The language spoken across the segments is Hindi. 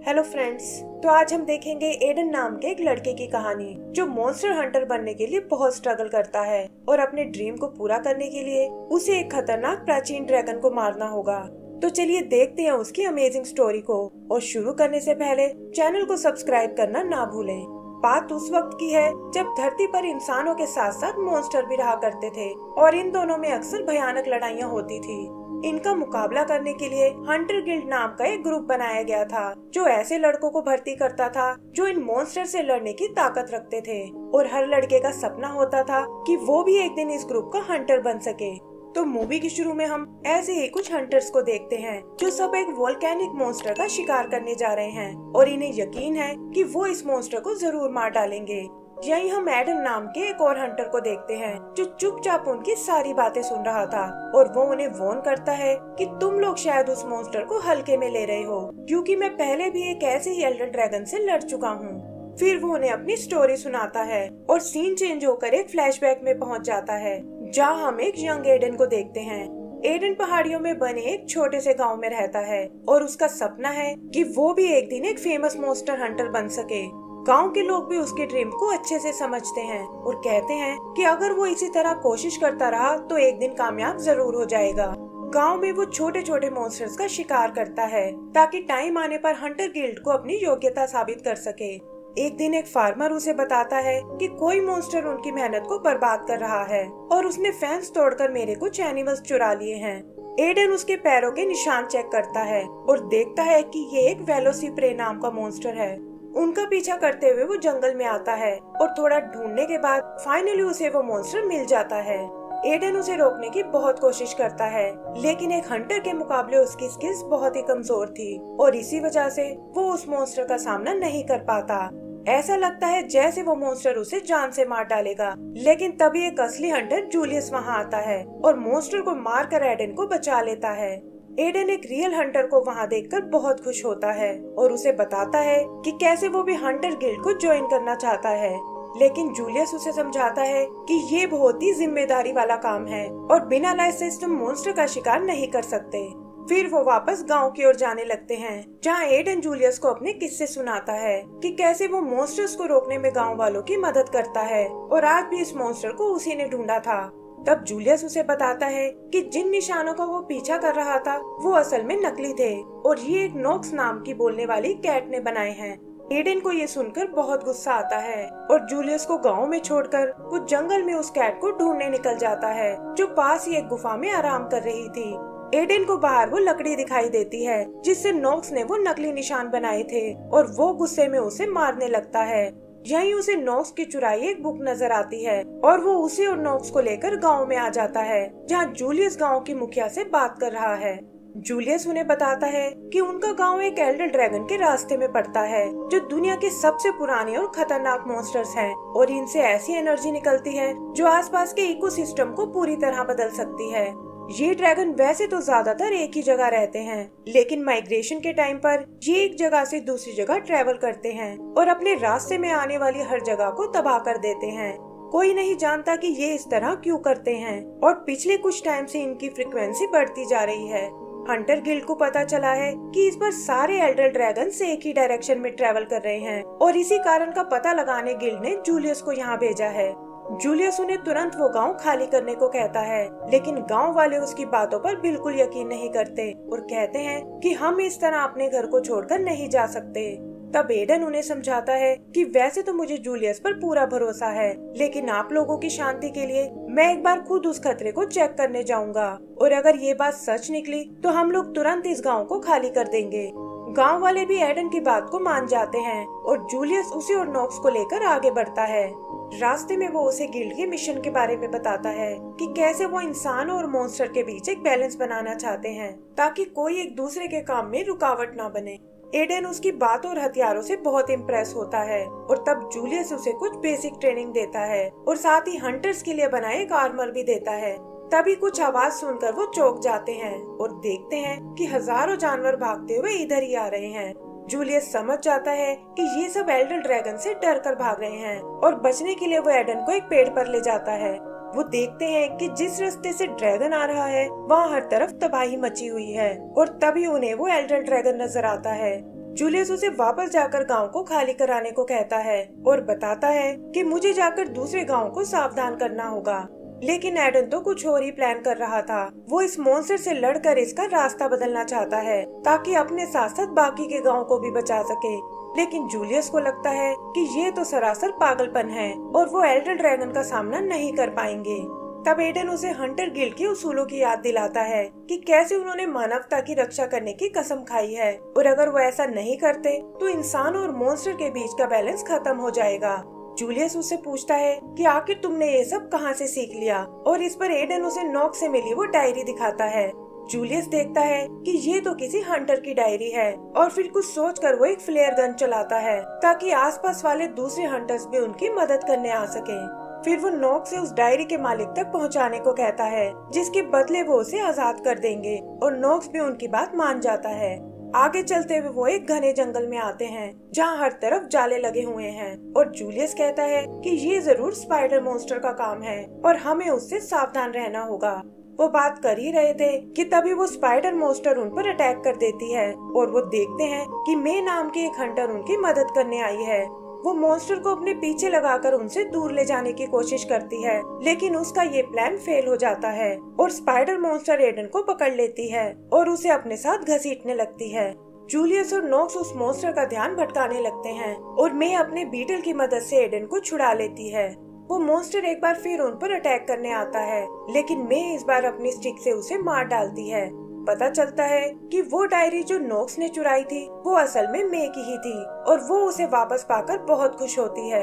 हेलो फ्रेंड्स, तो आज हम देखेंगे एडन नाम के एक लड़के की कहानी जो मॉन्स्टर हंटर बनने के लिए बहुत स्ट्रगल करता है और अपने ड्रीम को पूरा करने के लिए उसे एक खतरनाक प्राचीन ड्रैगन को मारना होगा। तो चलिए देखते हैं उसकी अमेजिंग स्टोरी को। और शुरू करने से पहले चैनल को सब्सक्राइब करना ना भूलें। बात उस वक्त की है जब धरती पर इंसानों के साथ साथ मॉन्स्टर भी रहा करते थे और इन दोनों में अक्सर भयानक लड़ाइयाँ होती थी। इनका मुकाबला करने के लिए हंटर गिल्ड नाम का एक ग्रुप बनाया गया था जो ऐसे लड़कों को भर्ती करता था जो इन मॉन्स्टर से लड़ने की ताकत रखते थे। और हर लड़के का सपना होता था कि वो भी एक दिन इस ग्रुप का हंटर बन सके। तो मूवी के शुरू में हम ऐसे ही कुछ हंटर्स को देखते हैं जो सब एक वोल्केनिक मॉन्स्टर का शिकार करने जा रहे हैं और इन्हें यकीन है कि वो इस मॉन्स्टर को जरूर मार डालेंगे। यहीं हम एडन नाम के एक और हंटर को देखते हैं जो चुपचाप उनकी सारी बातें सुन रहा था और वो उन्हें वॉर्न करता है कि तुम लोग शायद उस मॉन्स्टर को हल्के में ले रहे हो क्योंकि मैं पहले भी एक ऐसे ही एल्डर ड्रैगन से लड़ चुका हूँ। फिर वो उन्हें अपनी स्टोरी सुनाता है और सीन चेंज होकर एक फ्लैशबैक में पहुँच जाता है जहाँ हम एक यंग एडन को देखते हैं। एडन पहाड़ियों में बने एक छोटे से गांव में रहता है और उसका सपना है कि वो भी एक दिन एक फेमस मॉन्स्टर हंटर बन सके। गांव के लोग भी उसके ड्रीम को अच्छे से समझते हैं और कहते हैं कि अगर वो इसी तरह कोशिश करता रहा तो एक दिन कामयाब जरूर हो जाएगा। गांव में वो छोटे छोटे मॉन्स्टर्स का शिकार करता है ताकि टाइम आने पर हंटर गिल्ड को अपनी योग्यता साबित कर सके। एक दिन एक फार्मर उसे बताता है कि कोई मॉन्स्टर उनकी मेहनत को बर्बाद कर रहा है और उसने फेंस तोड़कर मेरे कुछ एनिमल्स चुरा लिए हैं। एडन उसके पैरों के निशान चेक करता है और देखता है कि ये एक वेलोसिप्रे नाम का मॉन्स्टर है। उनका पीछा करते हुए वो जंगल में आता है और थोड़ा ढूंढने के बाद फाइनली उसे वो मॉन्स्टर मिल जाता है। एडन उसे रोकने की बहुत कोशिश करता है लेकिन एक हंटर के मुकाबले उसकी स्किल्स बहुत ही कमजोर थी और इसी वजह से वो उस मॉन्स्टर का सामना नहीं कर पाता। ऐसा लगता है जैसे वो मॉन्स्टर उसे जान से मार डालेगा, लेकिन तभी एक असली हंटर जूलियस वहाँ आता है और मॉन्स्टर को मारकर एडन को बचा लेता है। एडन एक रियल हंटर को वहाँ देखकर बहुत खुश होता है और उसे बताता है कि कैसे वो भी हंटर गिल्ड को ज्वाइन करना चाहता है, लेकिन जूलियस उसे समझाता है कि ये बहुत ही जिम्मेदारी वाला काम है और बिना लाइसेंस तुम मॉन्स्टर का शिकार नहीं कर सकते। फिर वो वापस गांव की ओर जाने लगते हैं जहाँ एडन जूलियस को अपने किस्से सुनाता है कि कैसे वो मॉन्स्टर्स को रोकने में गांव वालों की मदद करता है और आज भी इस मॉन्स्टर को उसी ने ढूंढा था। तब जूलियस उसे बताता है कि जिन निशानों का वो पीछा कर रहा था वो असल में नकली थे और ये एक नॉक्स नाम की बोलने वाली कैट ने बनाए हैं। एडन को ये सुनकर बहुत गुस्सा आता है और जूलियस को गांव में छोड़कर वो जंगल में उस कैट को ढूंढने निकल जाता है जो पास ही एक गुफा में आराम कर रही थी। एडन को बाहर वो लकड़ी दिखाई देती है जिससे नॉक्स ने वो नकली निशान बनाए थे और वो गुस्से में उसे मारने लगता है। यहीं उसे नॉक्स की चुराई एक बुक नजर आती है और वो उसे और नॉक्स को लेकर गांव में आ जाता है जहां जूलियस गांव की मुखिया से बात कर रहा है। जूलियस उन्हें बताता है कि उनका गांव एक एल्डर ड्रैगन के रास्ते में पड़ता है जो दुनिया के सबसे पुराने और खतरनाक मॉन्स्टर्स हैं और इनसे ऐसी एनर्जी निकलती है जो आसपास के इकोसिस्टम को पूरी तरह बदल सकती है। ये ड्रैगन वैसे तो ज्यादातर एक ही जगह रहते हैं, लेकिन माइग्रेशन के टाइम पर ये एक जगह से दूसरी जगह ट्रेवल करते हैं और अपने रास्ते में आने वाली हर जगह को तबाह कर देते हैं। कोई नहीं जानता कि ये इस तरह क्यों करते हैं और पिछले कुछ टाइम से इनकी फ्रीक्वेंसी बढ़ती जा रही है। हंटर गिल्ड को पता चला है कि इस बार सारे एल्डर ड्रैगन एक ही डायरेक्शन में ट्रेवल कर रहे हैं और इसी कारण का पता लगाने गिल्ड ने जूलियस को यहाँ भेजा है। जूलियस उन्हें तुरंत वो गांव खाली करने को कहता है, लेकिन गांव वाले उसकी बातों पर बिल्कुल यकीन नहीं करते और कहते हैं कि हम इस तरह अपने घर को छोड़कर नहीं जा सकते। तब एडन उन्हें समझाता है कि वैसे तो मुझे जूलियस पर पूरा भरोसा है, लेकिन आप लोगों की शांति के लिए मैं एक बार खुद उस खतरे को चेक करने जाऊंगा और अगर ये बात सच निकली तो हम लोग तुरंत इस गाँव को खाली कर देंगे। गांव वाले भी एडन की बात को मान जाते हैं और जूलियस उसे और नॉक्स को लेकर आगे बढ़ता है। रास्ते में वो उसे गिल्ड के मिशन के बारे में बताता है कि कैसे वो इंसान और मॉन्स्टर के बीच एक बैलेंस बनाना चाहते हैं ताकि कोई एक दूसरे के काम में रुकावट ना बने। एडन उसकी बातों और हथियारों से बहुत इम्प्रेस होता है और तब जूलियस उसे कुछ बेसिक ट्रेनिंग देता है और साथ ही हंटर्स के लिए बनाए एक आर्मर भी देता है। तभी कुछ आवाज सुनकर वो चौंक जाते हैं और देखते हैं कि हजारों जानवर भागते हुए इधर ही आ रहे हैं। जूलियस समझ जाता है कि ये सब एल्डर ड्रैगन से डर कर भाग रहे हैं और बचने के लिए वो एडन को एक पेड़ पर ले जाता है। वो देखते हैं कि जिस रास्ते से ड्रैगन आ रहा है वहाँ हर तरफ तबाही मची हुई है और तभी उन्हें वो एल्डर ड्रैगन नजर आता है जूलियस उसे वापस जाकर गांव को खाली कराने को कहता है और बताता है कि मुझे जाकर दूसरे गांव को सावधान करना होगा। लेकिन एडन तो कुछ और ही प्लान कर रहा था। वो इस मॉन्स्टर से लड़कर इसका रास्ता बदलना चाहता है ताकि अपने साथ साथ बाकी के गांव को भी बचा सके। लेकिन जूलियस को लगता है कि ये तो सरासर पागलपन है और वो एल्डर ड्रैगन का सामना नहीं कर पाएंगे। तब एडन उसे हंटर गिल्ड के उसूलों की याद दिलाता है कि कैसे उन्होंने मानवता की रक्षा करने की कसम खाई है और अगर वो ऐसा नहीं करते तो इंसान और मॉन्स्टर के बीच का बैलेंस खत्म हो जाएगा। जूलियस उससे पूछता है कि आखिर तुमने ये सब कहाँ से सीख लिया, और इस पर एडन उसे नॉक्स से मिली वो डायरी दिखाता है। जूलियस देखता है कि ये तो किसी हंटर की डायरी है और फिर कुछ सोचकर वो एक फ्लेयर गन चलाता है ताकि आसपास वाले दूसरे हंटर्स भी उनकी मदद करने आ सके। फिर वो नॉक्स से उस डायरी के मालिक तक पहुंचाने को कहता है, जिसके बदले वो उसे आजाद कर देंगे, और नॉक्स भी उनकी बात मान जाता है। आगे चलते हुए वो एक घने जंगल में आते हैं जहाँ हर तरफ जाले लगे हुए हैं और जूलियस कहता है कि ये जरूर स्पाइडर मॉन्स्टर का काम है और हमें उससे सावधान रहना होगा। वो बात कर ही रहे थे कि तभी वो स्पाइडर मॉन्स्टर उन पर अटैक कर देती है और वो देखते हैं कि मे नाम की एक हंटर उनकी मदद करने आई है। वो मॉन्स्टर को अपने पीछे लगाकर उनसे दूर ले जाने की कोशिश करती है, लेकिन उसका ये प्लान फेल हो जाता है और स्पाइडर मॉन्स्टर एडन को पकड़ लेती है और उसे अपने साथ घसीटने लगती है। जूलियस और नॉक्स उस मॉन्स्टर का ध्यान भटकाने लगते हैं और मे अपने बीटल की मदद से एडन को छुड़ा लेती है। वो मॉन्स्टर एक बार फिर उन पर अटैक करने आता है, लेकिन मे इस बार अपनी स्टिक से उसे मार डालती है। पता चलता है कि वो डायरी जो नॉक्स ने चुराई थी वो असल में मे की ही थी और वो उसे वापस पाकर बहुत खुश होती है।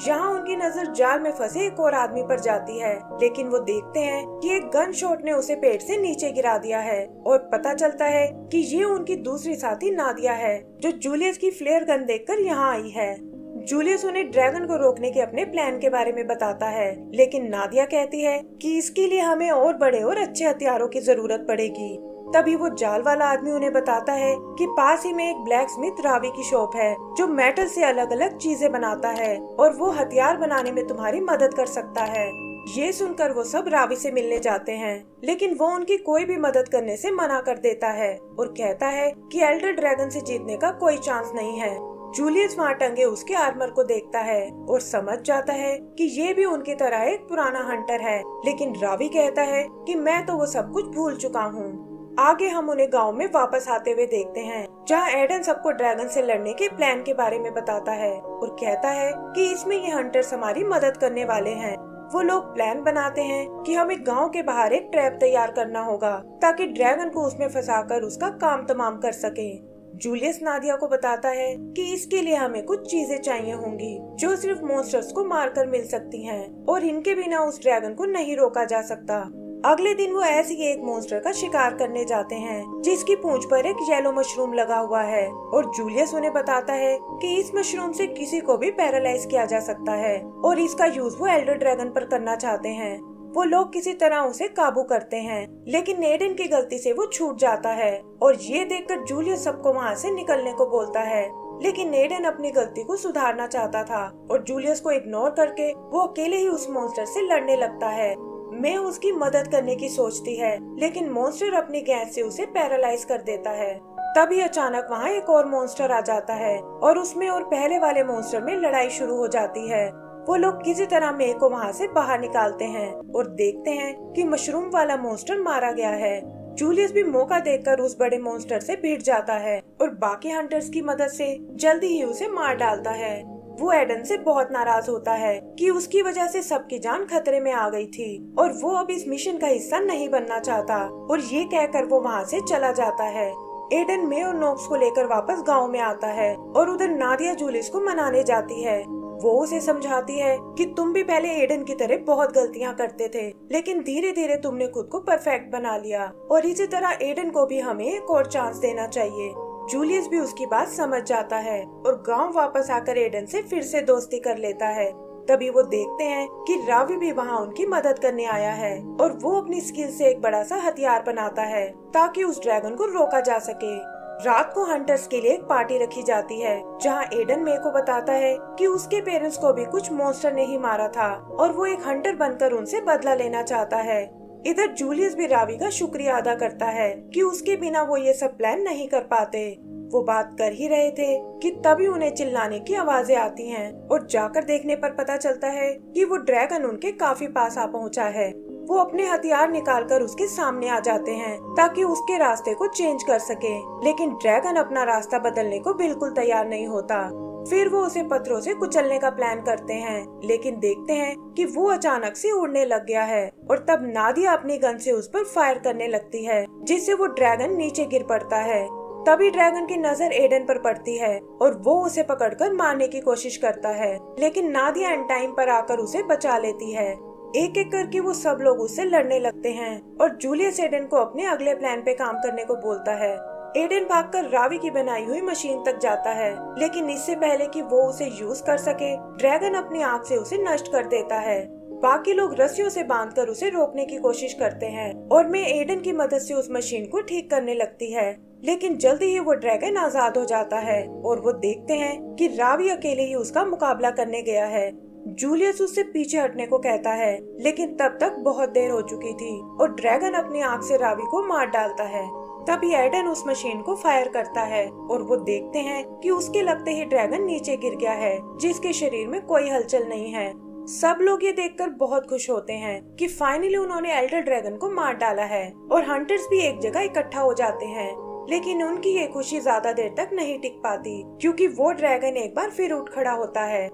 यहाँ उनकी नजर जाल में फंसे एक और आदमी पर जाती है, लेकिन वो देखते हैं कि एक गन शॉट ने उसे पेट से नीचे गिरा दिया है और पता चलता है कि ये उनकी दूसरी साथी नादिया है, जो जूलियस की फ्लेयर गन देखकर यहाँ आई है। जूलियस उन्हें ड्रैगन को रोकने के अपने प्लान के बारे में बताता है, लेकिन नादिया कहती है कि इसके लिए हमें और बड़े और अच्छे हथियारों की जरूरत पड़ेगी। तभी वो जाल वाला आदमी उन्हें बताता है कि पास ही में एक ब्लैक स्मिथ रावी की शॉप है जो मेटल से अलग अलग चीजें बनाता है और वो हथियार बनाने में तुम्हारी मदद कर सकता है। ये सुनकर वो सब रावी से मिलने जाते हैं, लेकिन वो उनकी कोई भी मदद करने से मना कर देता है और कहता है कि एल्डर ड्रैगन से जीतने का कोई चांस नहीं है। जूलियस वहाँ टंगे उसके आर्मर को देखता है और समझ जाता है कि ये भी उनकी तरह एक पुराना हंटर है, लेकिन रावी कहता है कि मैं तो वो सब कुछ भूल चुका हूँ। आगे हम उन्हें गांव में वापस आते हुए देखते हैं, जहां एडन सबको ड्रैगन से लड़ने के प्लान के बारे में बताता है और कहता है कि इसमें ये हंटर्स हमारी मदद करने वाले हैं। वो लोग प्लान बनाते हैं कि हमें गांव के बाहर एक ट्रैप तैयार करना होगा ताकि ड्रैगन को उसमें फंसाकर उसका काम तमाम कर सके। जूलियस नादिया को बताता है कि इसके लिए हमें कुछ चीजें चाहिए होंगी जो सिर्फ मॉन्स्टर्स को मारकर मिल सकती हैं और इनके बिना उस ड्रैगन को नहीं रोका जा सकता। अगले दिन वो ऐसे ही एक मॉन्स्टर का शिकार करने जाते हैं जिसकी पूंछ पर एक येलो मशरूम लगा हुआ है और जूलियस उन्हें बताता है कि इस मशरूम से किसी को भी पैरालाइज किया जा सकता है और इसका यूज वो एल्डर ड्रैगन पर करना चाहते हैं। वो लोग किसी तरह उसे काबू करते हैं, लेकिन एडन की गलती से वो छूट जाता है और ये देखकर जूलियस सबको वहाँ से निकलने को बोलता है, लेकिन एडन अपनी गलती को सुधारना चाहता था और जूलियस को इग्नोर करके वो अकेले ही उस मॉन्स्टर से लड़ने लगता है। मैं उसकी मदद करने की सोचती है, लेकिन मॉन्स्टर अपनी गैस से उसे पैरालाइज कर देता है। तभी अचानक वहाँ एक और मॉन्स्टर आ जाता है और उसमें और पहले वाले मॉन्स्टर में लड़ाई शुरू हो जाती है। वो लोग किसी तरह मे को वहाँ से बाहर निकालते हैं और देखते हैं कि मशरूम वाला मॉन्स्टर मारा गया है। जूलियस भी मौका देखकर उस बड़े मॉन्स्टर से भिड़ जाता है और बाकी हंटर्स की मदद से जल्दी ही उसे मार डालता है। वो एडन से बहुत नाराज होता है कि उसकी वजह से सबकी जान खतरे में आ गई थी और वो अब इस मिशन का हिस्सा नहीं बनना चाहता और ये कहकर वो वहाँ से चला जाता है। एडन मे और नॉक्स को लेकर वापस गांव में आता है और उधर नादिया जूलियस को मनाने जाती है। वो उसे समझाती है कि तुम भी पहले एडन की तरह बहुत गलतियां करते थे, लेकिन धीरे धीरे तुमने खुद को परफेक्ट बना लिया और इसी तरह एडन को भी हमें एक और चांस देना चाहिए। जूलियस भी उसकी बात समझ जाता है और गांव वापस आकर एडन से फिर से दोस्ती कर लेता है। तभी वो देखते हैं कि रावी भी वहाँ उनकी मदद करने आया है और वो अपनी स्किल से एक बड़ा सा हथियार बनाता है ताकि उस ड्रैगन को रोका जा सके। रात को हंटर्स के लिए एक पार्टी रखी जाती है जहाँ एडन मे को बताता है कि उसके पेरेंट्स को भी कुछ मॉन्स्टर ने ही मारा था और वो एक हंटर बनकर उनसे बदला लेना चाहता है। इधर जूलियस भी रावी का शुक्रिया अदा करता है कि उसके बिना वो ये सब प्लान नहीं कर पाते। वो बात कर ही रहे थे कि तभी उन्हें चिल्लाने की आवाजें आती हैं और जाकर देखने पर पता चलता है कि वो ड्रैगन उनके काफी पास आ पहुंचा है। वो अपने हथियार निकालकर उसके सामने आ जाते हैं ताकि उसके रास्ते को चेंज कर सके, लेकिन ड्रैगन अपना रास्ता बदलने को बिल्कुल तैयार नहीं होता। फिर वो उसे पत्थरों से कुचलने का प्लान करते हैं, लेकिन देखते हैं कि वो अचानक से उड़ने लग गया है और तब नादिया अपनी गन से उस पर फायर करने लगती है, जिससे वो ड्रैगन नीचे गिर पड़ता है। तभी ड्रैगन की नजर एडन पर पड़ती है और वो उसे पकड़कर मारने की कोशिश करता है, लेकिन नादिया एंड टाइम पर आकर उसे बचा लेती है। एक एक करके वो सब लोग उससे लड़ने लगते हैं और जूलियस एडन को अपने अगले प्लान पे काम करने को बोलता है। एडन भागकर रावी की बनाई हुई मशीन तक जाता है, लेकिन इससे पहले कि वो उसे यूज कर सके, ड्रैगन अपनी आँख से उसे नष्ट कर देता है। बाकी लोग रस्सियों से बांधकर उसे रोकने की कोशिश करते हैं और मैं एडन की मदद से उस मशीन को ठीक करने लगती है, लेकिन जल्दी ही वो ड्रैगन आजाद हो जाता है और वो देखते हैं कि रावी अकेले ही उसका मुकाबला करने गया है। जूलियस उससे पीछे हटने को कहता है, लेकिन तब तक बहुत देर हो चुकी थी और ड्रैगन अपनी आँख से रावी को मार डालता है। तभी एडन उस मशीन को फायर करता है और वो देखते हैं कि उसके लगते ही ड्रैगन नीचे गिर गया है, जिसके शरीर में कोई हलचल नहीं है। सब लोग ये देखकर बहुत खुश होते हैं कि फाइनली उन्होंने एल्डर ड्रैगन को मार डाला है और हंटर्स भी एक जगह इकट्ठा हो जाते हैं। लेकिन उनकी ये खुशी ज्यादा देर तक नहीं टिक पाती, क्योंकि वो ड्रैगन एक बार फिर उठ खड़ा होता है।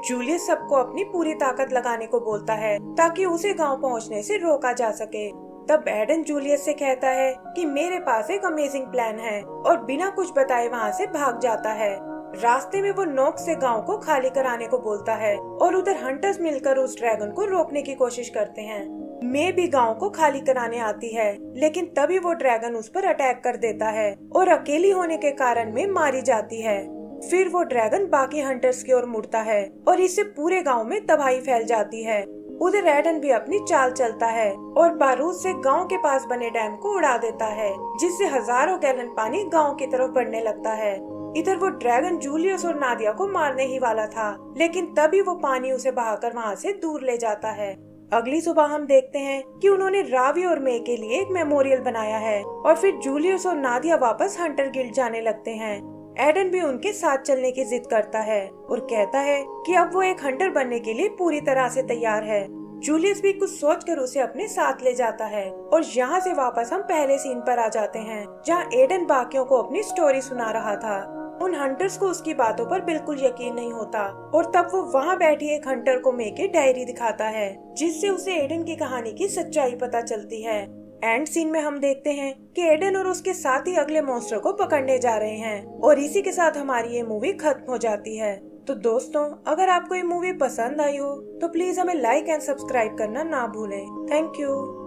जूलियस सबको अपनी पूरी ताकत लगाने को बोलता है ताकि उसे गांव पहुंचने से रोका जा सके। तब एडन जूलियस से कहता है कि मेरे पास एक अमेजिंग प्लान है और बिना कुछ बताए वहां से भाग जाता है। रास्ते में वो नोक से गांव को खाली कराने को बोलता है और उधर हंटर्स मिलकर उस ड्रैगन को रोकने की कोशिश करते हैं। मे भी गांव को खाली कराने आती है, लेकिन तभी वो ड्रैगन उस पर अटैक कर देता है और अकेली होने के कारण में मारी जाती है। फिर वो ड्रैगन बाकी हंटर्स की ओर मुड़ता है और इससे पूरे गांव में तबाही फैल जाती है। उधर एडन भी अपनी चाल चलता है और बारूद से गांव के पास बने डैम को उड़ा देता है, जिससे हजारों गैलन पानी गांव की तरफ बढ़ने लगता है। इधर वो ड्रैगन जूलियस और नादिया को मारने ही वाला था, लेकिन तभी वो पानी उसे बहाकर वहाँ से दूर ले जाता है। अगली सुबह हम देखते हैं कि उन्होंने रावी और मे के लिए एक मेमोरियल बनाया है और फिर जूलियस और नादिया वापस हंटर गिल्ड जाने लगते हैं। एडन भी उनके साथ चलने की जिद करता है और कहता है कि अब वो एक हंटर बनने के लिए पूरी तरह से तैयार है। जूलियस भी कुछ सोचकर उसे अपने साथ ले जाता है और यहाँ से वापस हम पहले सीन पर आ जाते हैं, जहाँ एडन बाकियों को अपनी स्टोरी सुना रहा था। उन हंटर्स को उसकी बातों पर बिल्कुल यकीन नहीं होता और तब वो वहाँ बैठी एक हंटर को मे की डायरी दिखाता है, जिससे उसे एडन की कहानी की सच्चाई पता चलती है। एंड सीन में हम देखते हैं कि एडन और उसके साथ ही अगले मॉन्स्टर को पकड़ने जा रहे हैं और इसी के साथ हमारी ये मूवी खत्म हो जाती है। तो दोस्तों, अगर आपको ये मूवी पसंद आई हो तो प्लीज हमें लाइक एंड सब्सक्राइब करना ना भूलें। Thank you.